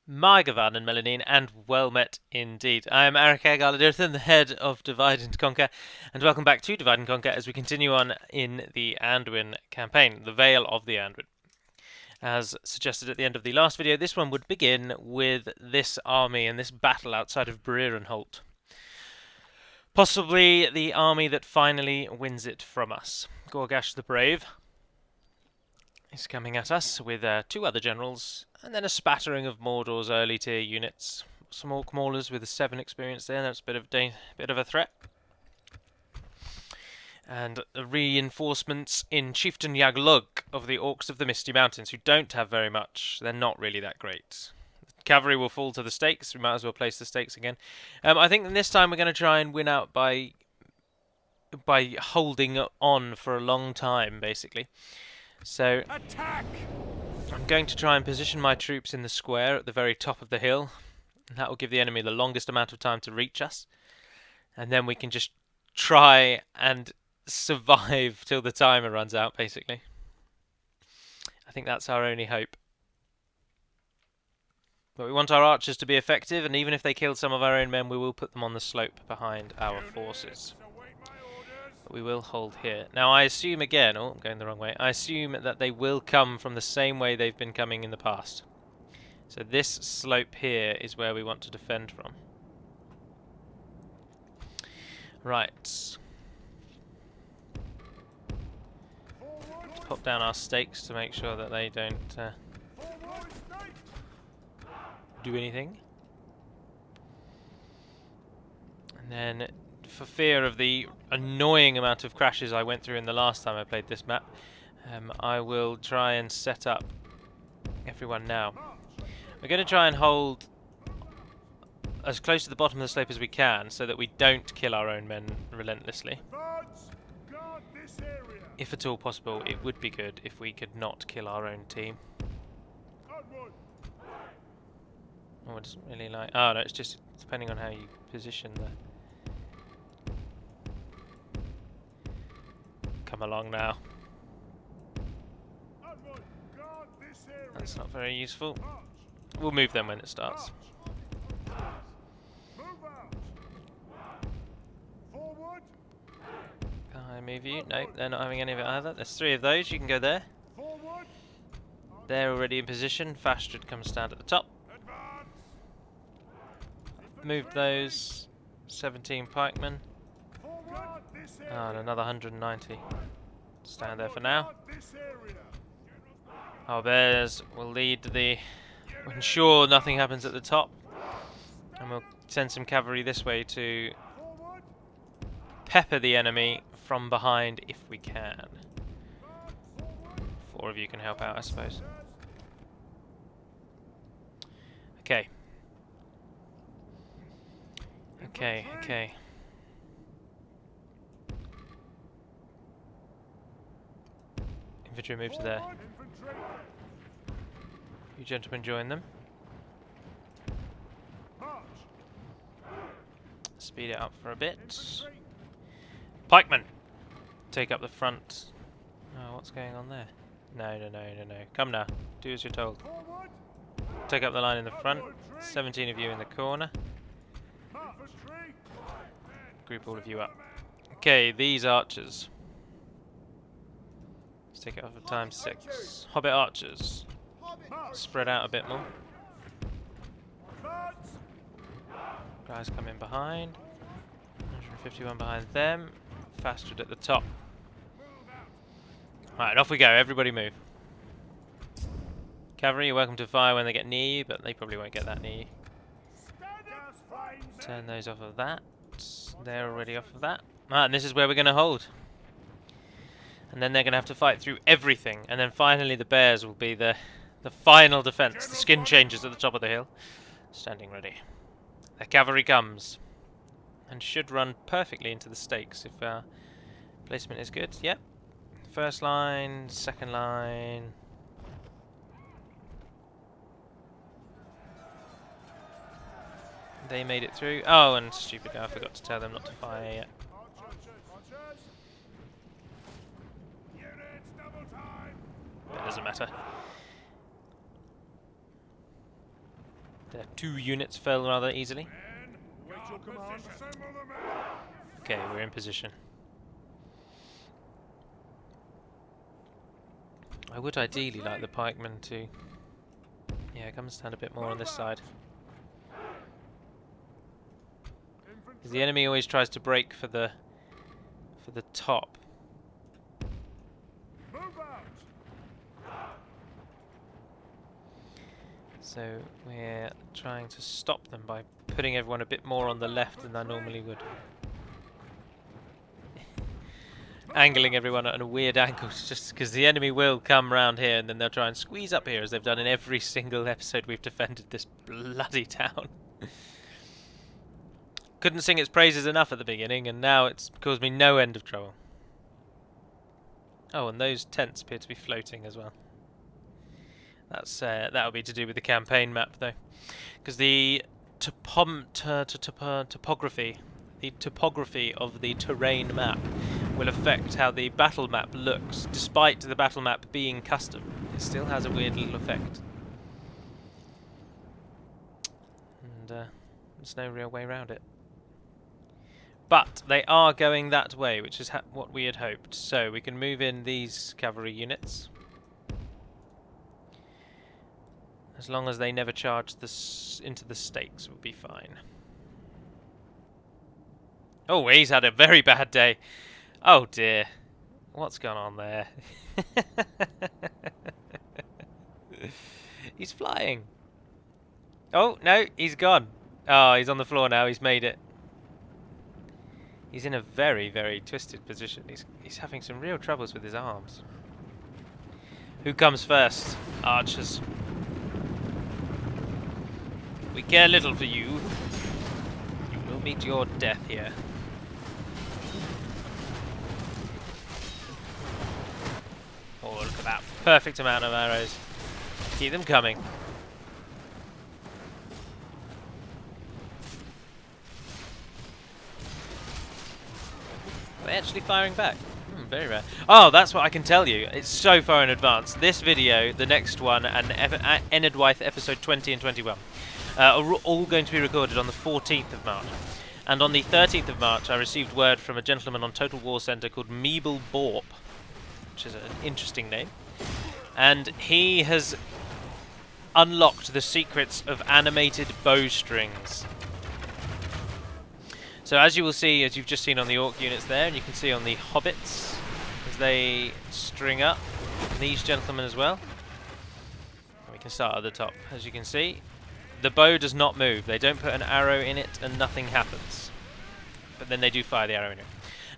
Margavan and Melanine, and well met indeed. I am Eric Agarladirthan, the head of Divide and Conquer, and welcome back to Divide and Conquer as we continue on in the Anduin campaign, the Vale of the Anduin. As suggested at the end of the last video, this one would begin with this army and this battle outside of Beran Halt. Possibly the army that finally wins it from us. Gorgash the Brave is coming at us with two other generals, and then a spattering of Mordor's early tier units. Some Orc Maulers with a 7 experience there, that's a bit of a threat. And reinforcements in Chieftain Yaglug of the Orcs of the Misty Mountains, who don't have very much. They're not really that great. Cavalry will fall to the stakes. We might as well place the stakes again. I think this time we're going to try and win out by holding on for a long time, basically. So, attack! I'm going to try and position my troops in the square at the very top of the hill. And that will give the enemy the longest amount of time to reach us. And then we can just try and survive till the timer runs out, basically. I think that's our only hope. But we want our archers to be effective, and even if they kill some of our own men, we will put them on the slope behind our forces. But we will hold here. Now I assume again, oh, I'm going the wrong way, I assume that they will come from the same way they've been coming in the past. So this slope here is where we want to defend from. Right. Let's pop down our stakes to make sure that they don't do anything. And then, for fear of the annoying amount of crashes I went through in the last time I played this map, I will try and set up everyone now. We're going to try and hold as close to the bottom of the slope as we can so that we don't kill our own men relentlessly. If at all possible, it would be good if we could not kill our own team. Oh, it doesn't really like... Oh, no, it's just depending on how you position the... Come along now. That's not very useful. We'll move them when it starts. Can I move you? No, they're not having any of it either. There's 3 of those, you can go there. They're already in position. Fastred comes stand at the top. Moved those 17 pikemen. Oh, and another 190. Stand there for now. Our bears will lead the... We'll ensure nothing happens at the top. And we'll send some cavalry this way to pepper the enemy from behind if we can. 4 of you can help out, I suppose. Okay. Okay. Infantry move to there. You gentlemen join them. Speed it up for a bit. Pikemen! Take up the front. Oh, what's going on there? No. Come now. Do as you're told. Take up the line in the front. 17 of you in the corner. Group all of you up. Okay, these archers. Let's take it off of times 6. Hobbit archers. Spread out a bit more. Guys come in behind. 151 behind them. Fastred at the top. Right, off we go. Everybody move. Cavalry, you're welcome to fire when they get near you, but they probably won't get that near you. Turn those off of that. They're already off of that. Ah, and this is where we're going to hold. And then they're going to have to fight through everything. And then finally the bears will be the final defense. The skin changes at the top of the hill. Standing ready. The cavalry comes. And should run perfectly into the stakes if our placement is good. Yep. First line, second line. They made it through. Oh, and stupid, I forgot to tell them not to fire yet. But it doesn't matter. Their 2 units fell rather easily. Okay, we're in position. I would ideally like the pikemen to, yeah, come and stand a bit more on this side. Because the enemy always tries to break for the top. So we're trying to stop them by putting everyone a bit more on the left than I normally would. Angling everyone at a weird angle, just because the enemy will come round here and then they'll try and squeeze up here, as they've done in every single episode we've defended this bloody town. Couldn't sing its praises enough at the beginning, and now it's caused me no end of trouble. Oh, and those tents appear to be floating as well. That's that'll be to do with the campaign map, though, because the topography of the terrain map will affect how the battle map looks. Despite the battle map being custom, it still has a weird little effect, and there's no real way around it. But they are going that way, which is what we had hoped. So we can move in these cavalry units. As long as they never charge this into the stakes, we'll be fine. Oh, he's had a very bad day. Oh dear. What's gone on there? He's flying. Oh, no, he's gone. Oh, he's on the floor now. He's made it. He's in a very, very twisted position. He's having some real troubles with his arms. Who comes first? Archers. We care little for you. You will meet your death here. Oh, look at that. Perfect amount of arrows. Keep them coming. Are they actually firing back? Very rare. Oh, that's what I can tell you. It's so far in advance. This video, the next one, and Enedwythe episode 20 and 21 are all going to be recorded on the 14th of March. And on the 13th of March, I received word from a gentleman on Total War Center called Meeble Borp, which is an interesting name. And he has unlocked the secrets of animated bowstrings. So as you will see, as you've just seen on the orc units there, and you can see on the hobbits, as they string up, these gentlemen as well. We can start at the top. As you can see, the bow does not move. They don't put an arrow in it and nothing happens. But then they do fire the arrow in it.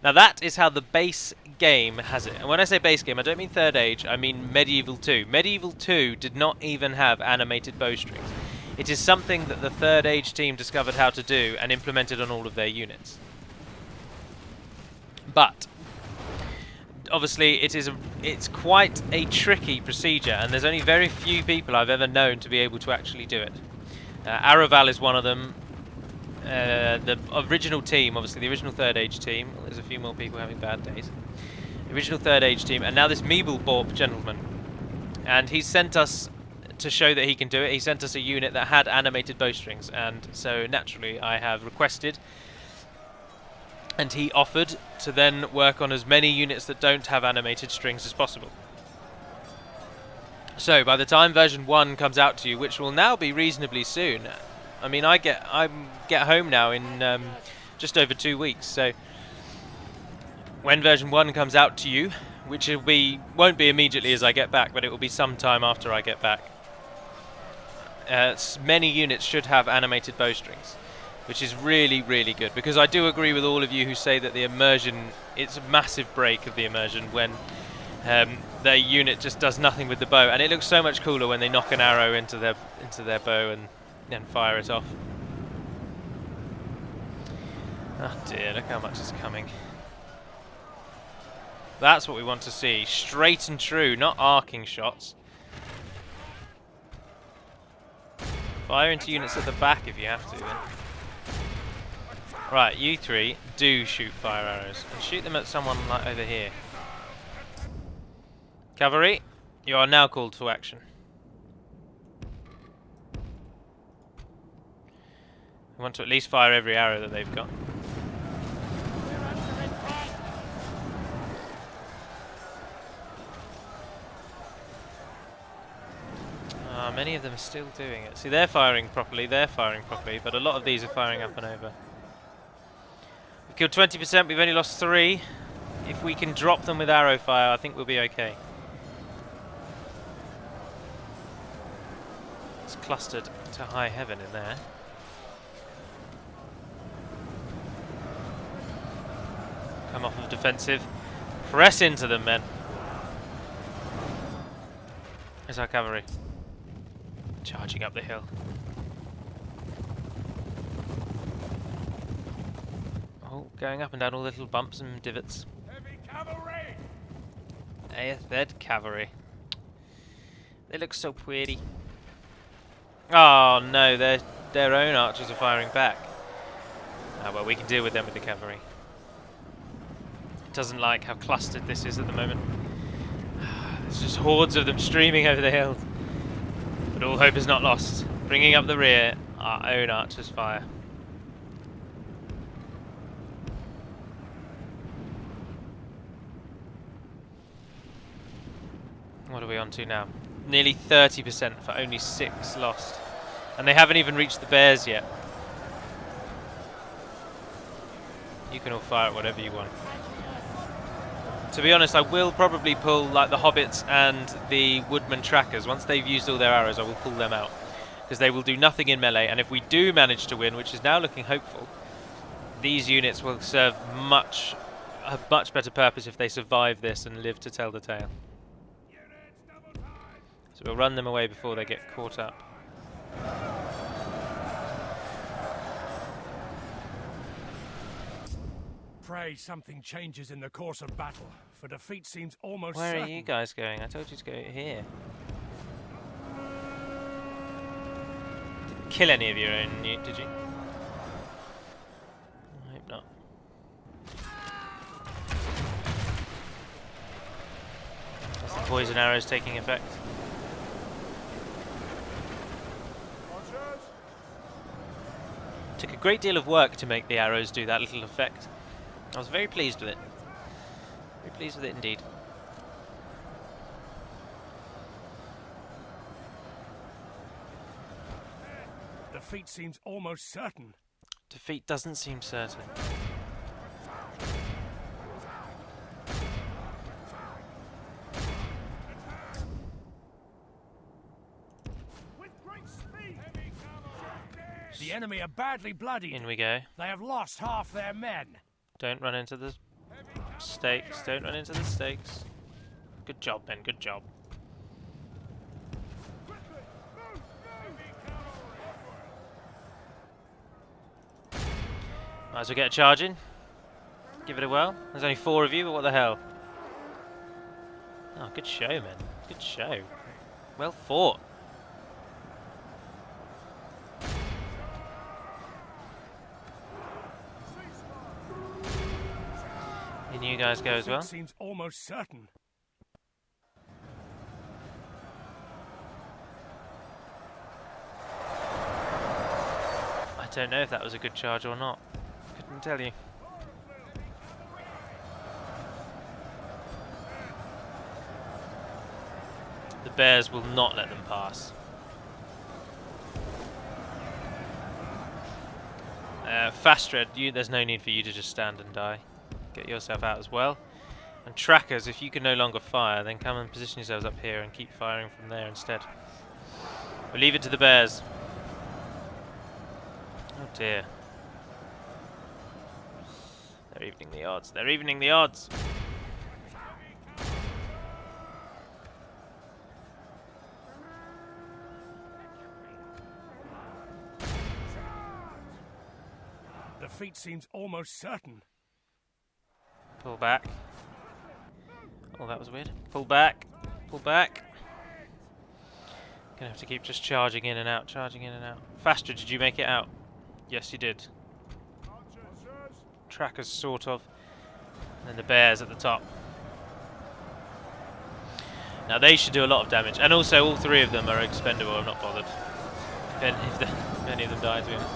Now that is how the base game has it. And when I say base game, I don't mean Third Age, I mean Medieval 2. Medieval 2 did not even have animated bowstrings. It is something that the Third Age team discovered how to do and implemented on all of their units. But obviously it's quite a tricky procedure, and there's only very few people I've ever known to be able to actually do it. Araval is one of them. The original team, obviously the original Third Age team, well, there's a few more people having bad days. The original Third Age team, and now this Meeble Borp gentleman. And he sent us, to show that he can do it, he sent us a unit that had animated bowstrings, and so naturally I have requested, and he offered to then work on as many units that don't have animated strings as possible. So by the time version 1 comes out to you, which will now be reasonably soon, I mean I get home now in just over 2 weeks, so when version 1 comes out to you, which won't be immediately as I get back, but it will be sometime after I get back, many units should have animated bowstrings, which is really, really good, because I do agree with all of you who say that the immersion, it's a massive break of the immersion when their unit just does nothing with the bow, and it looks so much cooler when they knock an arrow into their bow and then fire it off. Oh dear, look how much is coming. That's what we want to see, straight and true, not arcing shots. Fire into units at the back if you have to, then. Right, you three do shoot fire arrows, and shoot them at someone like over here. Cavalry, you are now called to action. We want to at least fire every arrow that they've got. Many of them are still doing it. See, they're firing properly, but a lot of these are firing up and over. We've killed 20%, we've only lost 3. If we can drop them with arrow fire, I think we'll be okay. It's clustered to high heaven in there. Come off of defensive. Press into them, men. There's our cavalry. Charging up the hill. Oh, going up and down all the little bumps and divots. Heavy cavalry! Éothéod cavalry. They look so pretty. Oh no, their own archers are firing back. Ah, well, we can deal with them with the cavalry. It doesn't like how clustered this is at the moment. There's just hordes of them streaming over the hills. But all hope is not lost. Bringing up the rear, our own archers fire. What are we on to now? Nearly 30% for only 6 lost. And they haven't even reached the bears yet. You can all fire at whatever you want. To be honest, I will probably pull like the hobbits and the woodman trackers. Once they've used all their arrows, I will pull them out. Because they will do nothing in melee, and if we do manage to win, which is now looking hopeful, these units will serve a much better purpose if they survive this and live to tell the tale. So we'll run them away before they get caught up. Pray something changes in the course of battle, for defeat seems almost Where certain. are you guys going? I told you to go here. Didn't kill any of your own, did you? I hope not. That's the poison arrows taking effect. Took a great deal of work to make the arrows do that little effect. I was very pleased with it. Very pleased with it indeed. Defeat seems almost certain. Defeat doesn't seem certain. With great speed. The enemy are badly bloodied. In we go. They have lost half their men. Don't run into the stakes. Don't run into the stakes. Good job, Ben. Good job. Might as well get a charge in. Give it a whirl. There's only 4 of you, but what the hell? Oh, good show, man. Good show. Well fought. And you guys go as well. Seems almost certain. I don't know if that was a good charge or not. Couldn't tell you. The bears will not let them pass. Fastred, there's no need for you to just stand and die. Get yourself out as well. And trackers, if you can no longer fire, then come and position yourselves up here and keep firing from there instead. We'll leave it to the bears. Oh dear. They're evening the odds. They're evening the odds. Defeat seems almost certain. Pull back. Oh, that was weird. Pull back. Pull back. Gonna have to keep just charging in and out, charging in and out. Faster, did you make it out? Yes, you did. Trackers, sort of. And then the bears at the top. Now they should do a lot of damage. And also all 3 of them are expendable, I'm not bothered. If any of them die, to be honest.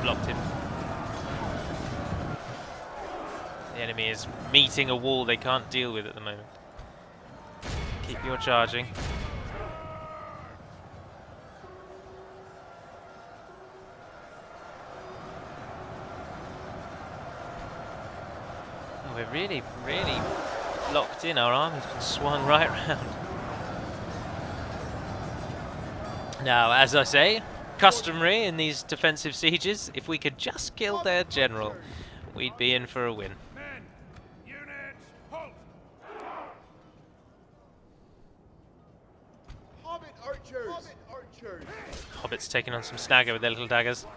blocked him. The enemy is meeting a wall they can't deal with at the moment. Keep your charging. Oh, we're really, really locked in. Our army's been swung right round. Now, as I say, customary in these defensive sieges, if we could just kill their general, we'd be in for a win. Men, units, halt! Hobbit archers! Hobbit archers! Hobbit's taking on some snagger with their little daggers.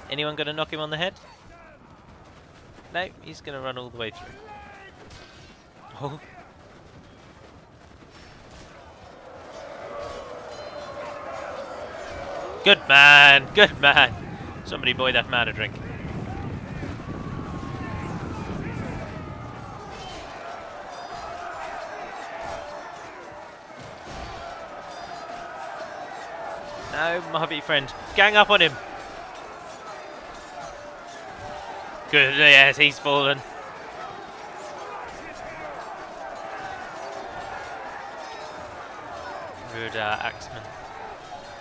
Anyone going to knock him on the head? No, he's going to run all the way through. Oh. Good man, good man. Somebody buy that man a drink. No, my Hobbit friend. Gang up on him. Good, yes, he's fallen. Ruda axemen.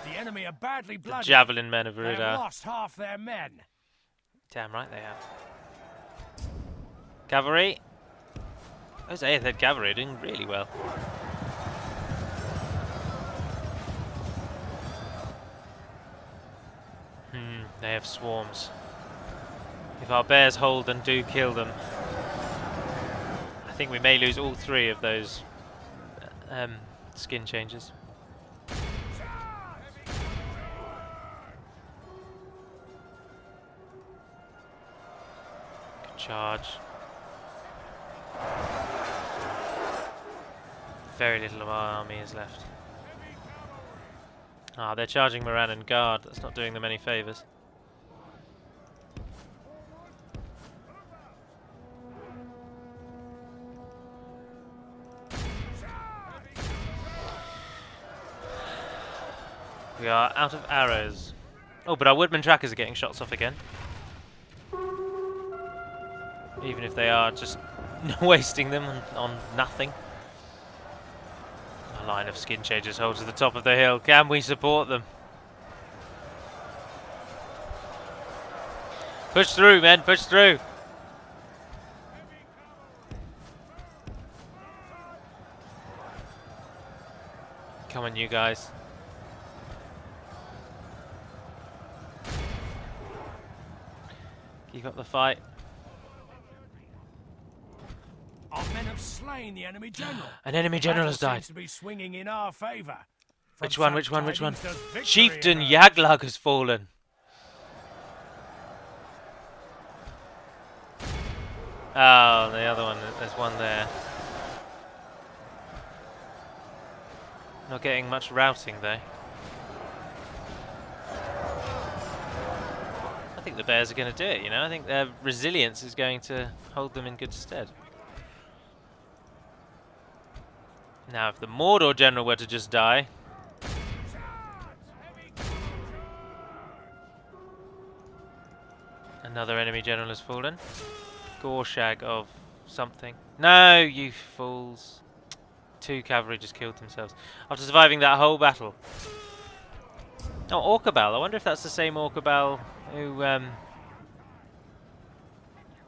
The enemy are badly The blooded. javelin men of They have Ruda. lost half their men. Damn right they have. Cavalry. Those Éothéod cavalry are doing really well. They have swarms. If our bears hold and do kill them, I think we may lose all three of those skin changes. Good charge. Very little of our army is left. Ah, they're charging Beran and Guard. That's not doing them any favours. We are out of arrows. Oh, but our woodman trackers are getting shots off again. Even if they are just wasting them on nothing. A line of skin changers holds to the top of the hill. Can we support them? Push through, men, push through. Come on, you guys. Keep up the fight. Our men have slain the enemy general. An enemy general has Battle died. seems to be swinging in our favour. Which one, which one, which one? Tidings does victory Chieftain emerge. Yaglag has fallen. Oh, the other one, there's one there. Not getting much routing though. I think the bears are going to do it, you know. I think their resilience is going to hold them in good stead. Now, if the Mordor general were to just die... Another enemy general has fallen. Gorshag of something. No, you fools. 2 cavalry just killed themselves. After surviving that whole battle. Oh, Orcabal. I wonder if that's the same Orcabal who,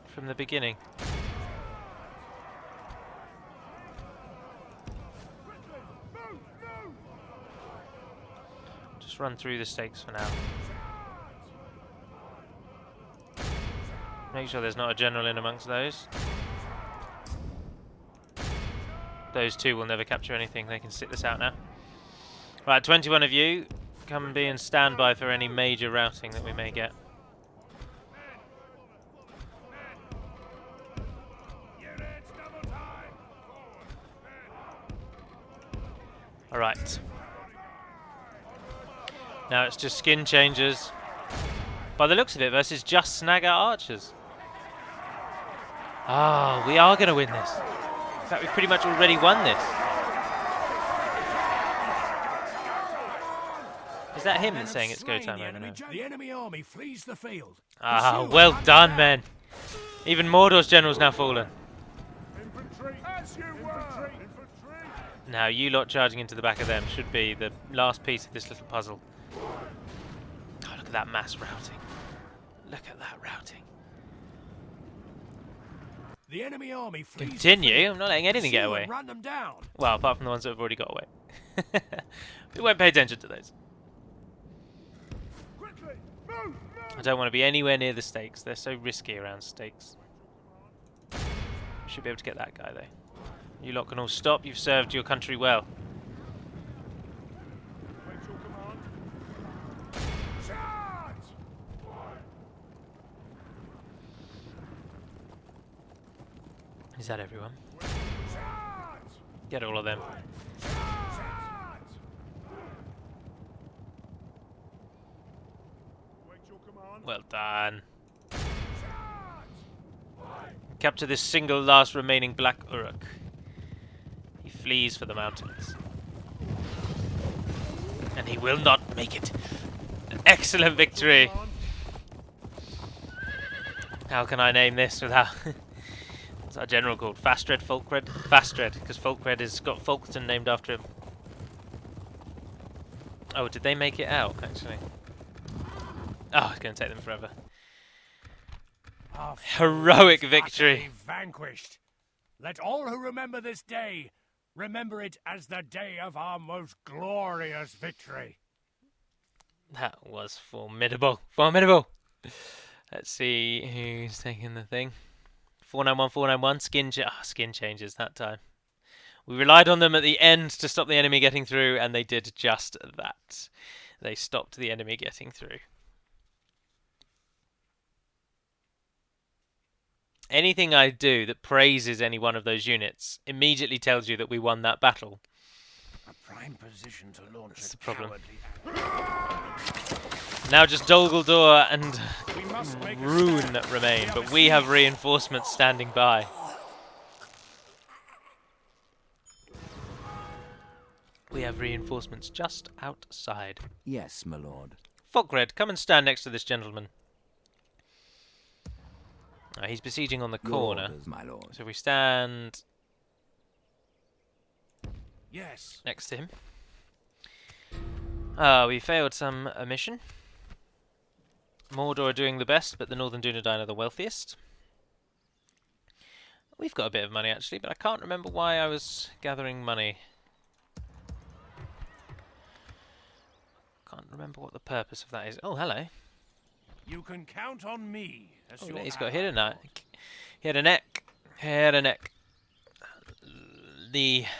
from the beginning. Just run through the stakes for now. Make sure there's not a general in amongst those. Those 2 will never capture anything. They can sit this out now. Right, 21 of you. Come and be in standby for any major routing that we may get. Alright. Now it's just skin changers. By the looks of it, versus just Snagger archers. Ah, we are going to win this. In fact, we've pretty much already won this. Is that him Men that's have saying it's go slain time the over enemy. now? The enemy army flees the field. Ah, Pursue well and hunt done, them men. Even Mordor's general's now fallen. Infantry! As you were! Infantry! Now, you lot charging into the back of them should be the last piece of this little puzzle. Oh, look at that mass routing. Look at that routing. The enemy army flees Continue? the field. I'm not letting anything get Pursue away. and run them down. Well, apart from the ones that have already got away. We won't pay attention to those. Quickly! Move! I don't want to be anywhere near the stakes. They're so risky around stakes. Should be able to get that guy, though. You lot can all stop. You've served your country well. Wait your command. Charge! Is that everyone? Charge! Get all of them. Charge! Wait your command. Well done. Charge! Capture this single last remaining Black Uruk. He flees for the mountains. And he will not make it. An excellent victory. How can I name this without... What's our general called? Fastred Folkred? Fastred, because Folkred has got Folkton named after him. Oh, did they make it out, actually? Oh, it's going to take them forever. Our Heroic foe is victory. utterly vanquished. Let all who remember this day remember it as the day of our most glorious victory. That was formidable. Formidable! Let's see who's taking the thing. 491, 491. Skin changes that time. We relied on them at the end to stop the enemy getting through, and they did just that. They stopped the enemy getting through. Anything I do that praises any one of those units immediately tells you that we won that battle. A prime position to launch That's a the problem. cowardly Now just Dol Guldur and We must make a Rune stand. remain, We but we have reinforcements standing by. We have reinforcements just outside. Yes, my lord. Folkred, come and stand next to this gentleman. He's besieging on the Your corner. orders, my lord. So if we stand Yes. next to him. We failed some mission. Mordor are doing the best, but the Northern Dunedain are the wealthiest. We've got a bit of money, actually, but I can't remember why I was gathering money. Can't remember what the purpose of that is. Oh, hello. You can count on me as Oh, your look, he's got ally. hit a neck. Hit a neck. Hit a neck.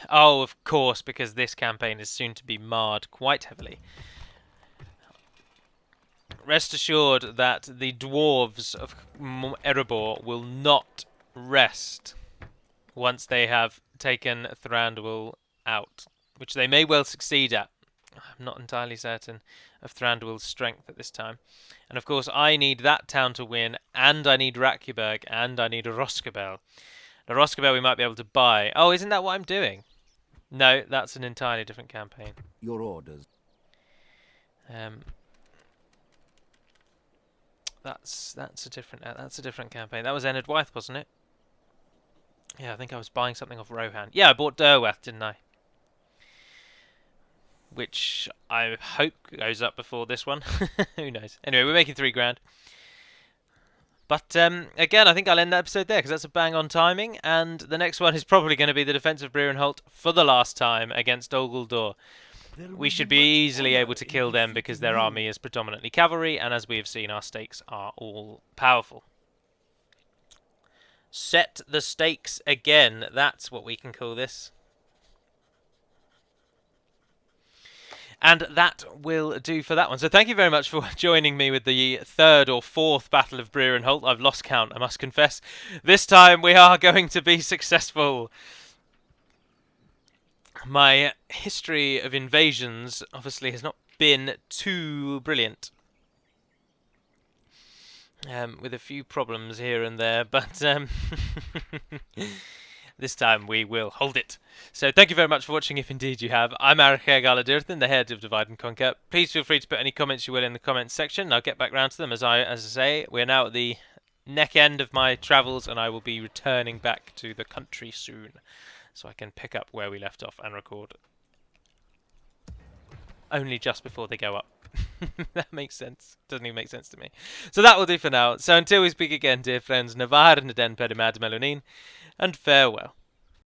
Oh, of course, because this campaign is soon to be marred quite heavily. Rest assured that the dwarves of Erebor will not rest once they have taken Thranduil out, which they may well succeed at. I'm not entirely certain of Thranduil's strength at this time. And of course, I need that town to win, and I need Rakuberg, and I need Roskabel. Now, Roskabel we might be able to buy. Oh, isn't that what I'm doing? No, that's an entirely different campaign. Your orders. That's a different campaign. That was Enid Wythe, wasn't it? Yeah, I think I was buying something off Rohan. Yeah, I bought Derwath, didn't I? Which I hope goes up before this one. Who knows? Anyway, we're making 3 grand. But again, I think I'll end the episode there because that's a bang on timing. And the next one is probably going to be the defense of Beran and Halt for the last time against Dol Guldur. We should be easily able to kill them because their army is predominantly cavalry, and as we have seen, our stakes are all powerful. Set the stakes again. That's what we can call this. And that will do for that one. So thank you very much for joining me with the 3rd or 4th Battle of Beran and Halt. I've lost count, I must confess. This time we are going to be successful. My history of invasions obviously has not been too brilliant. With a few problems here and there, but This time we will hold it. So thank you very much for watching, if indeed you have. I'm Aracheg Aladirthin, the head of Divide and Conquer. Please feel free to put any comments you will in the comments section. I'll get back round to them. As I say, we're now at the neck end of my travels, and I will be returning back to the country soon, so I can pick up where we left off and record only just before they go up. That makes sense. Doesn't even make sense to me. So that will do for now. So until we speak again, dear friends, Navar Naden Pedimad Melonin, and farewell.